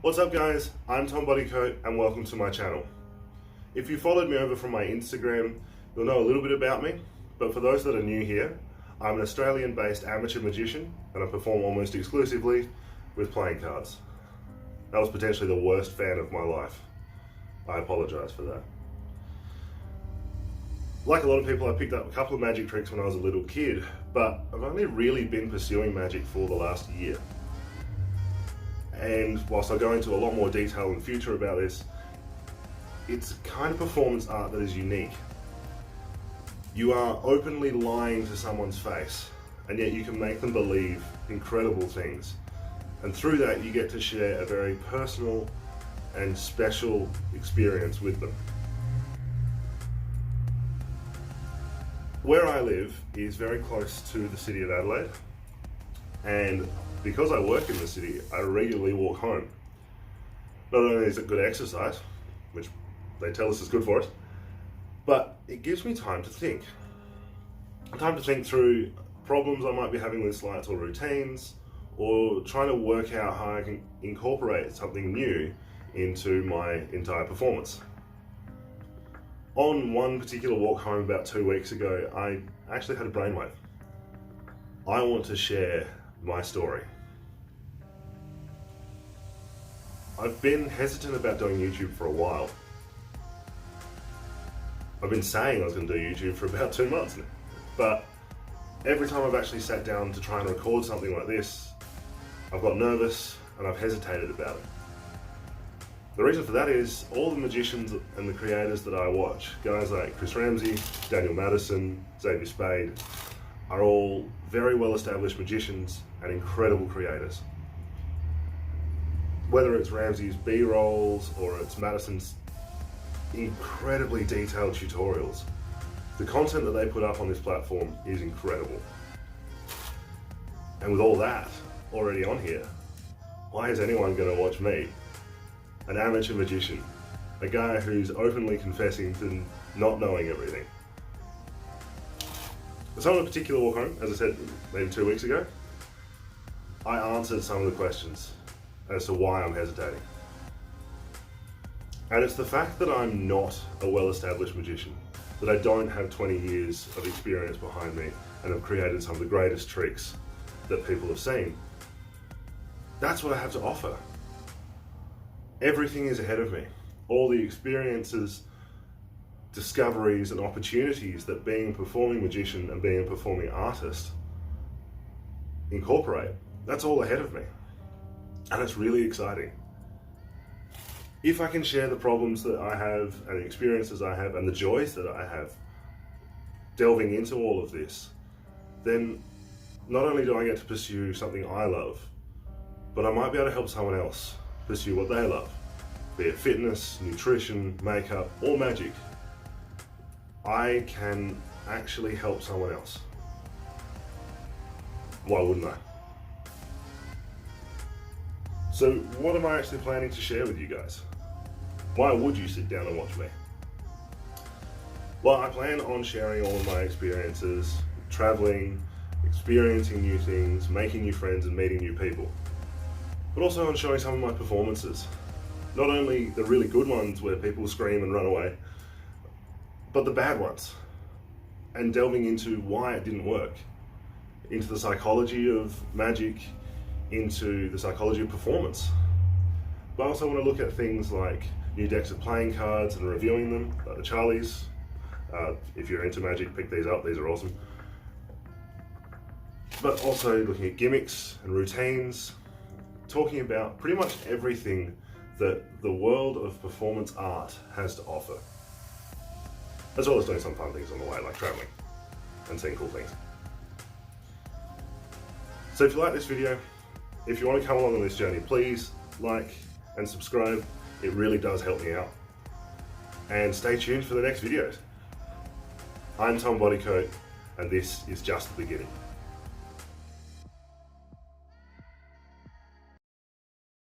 What's up guys, I'm Tom Bodycoat and welcome to my channel. If you followed me over from my Instagram, you'll know a little bit about me, but for those that are new here, I'm an Australian based amateur magician and I perform almost exclusively with playing cards. That was potentially the worst fan of my life. I apologise for that. Like a lot of people, I picked up a couple of magic tricks when I was a little kid, but I've only really been pursuing magic for the last year. And whilst I'll go into a lot more detail in the future about this, it's a kind of performance art that is unique. You are openly lying to someone's face, and yet you can make them believe incredible things. And through that, you get to share a very personal and special experience with them. Where I live is very close to the city of Adelaide, and because I work in the city, I regularly walk home. Not only is it good exercise, which they tell us is good for us, but it gives me time to think. Time to think through problems I might be having with sleights or routines, or trying to work out how I can incorporate something new into my entire performance. On one particular walk home about 2 weeks ago, I actually had a brainwave. I want to share my story. I've been hesitant about doing YouTube for a while. I've been saying I was going to do YouTube for about 2 months now, but every time I've actually sat down to try and record something like this, I've got nervous and I've hesitated about it. The reason for that is all the magicians and the creators that I watch, guys like Chris Ramsey, Daniel Madison, Xavier Spade, are all very well established magicians and incredible creators. Whether it's Ramsey's B-rolls or it's Madison's incredibly detailed tutorials, the content that they put up on this platform is incredible. And with all that already on here, why is anyone going to watch me, an amateur magician, a guy who's openly confessing to not knowing everything? So on a particular walk home, as I said maybe 2 weeks ago, I answered some of the questions as to why I'm hesitating. And it's the fact that I'm not a well-established magician, that I don't have 20 years of experience behind me and have created some of the greatest tricks that people have seen. That's what I have to offer. Everything is ahead of me. All the experiences, discoveries and opportunities that being a performing magician and being a performing artist incorporate, that's all ahead of me. And it's really exciting. If I can share the problems that I have and the experiences I have and the joys that I have delving into all of this, then not only do I get to pursue something I love, but I might be able to help someone else pursue what they love, be it fitness, nutrition, makeup, or magic. I can actually help someone else. Why wouldn't I? So what am I actually planning to share with you guys? Why would you sit down and watch me? Well, I plan on sharing all of my experiences, traveling, experiencing new things, making new friends and meeting new people. But also on showing some of my performances. Not only the really good ones where people scream and run away, but the bad ones. And delving into why it didn't work. Into the psychology of magic, into the psychology of performance. But I also want to look at things like new decks of playing cards and reviewing them, like the Charlies. If you're into magic, pick these up, these are awesome. But also looking at gimmicks and routines, talking about pretty much everything that the world of performance art has to offer. As well as doing some fun things on the way, like traveling and seeing cool things. So if you like this video, if you want to come along on this journey, please like and subscribe. It really does help me out. And stay tuned for the next videos. I'm Tom Bodycote, and this is just the beginning.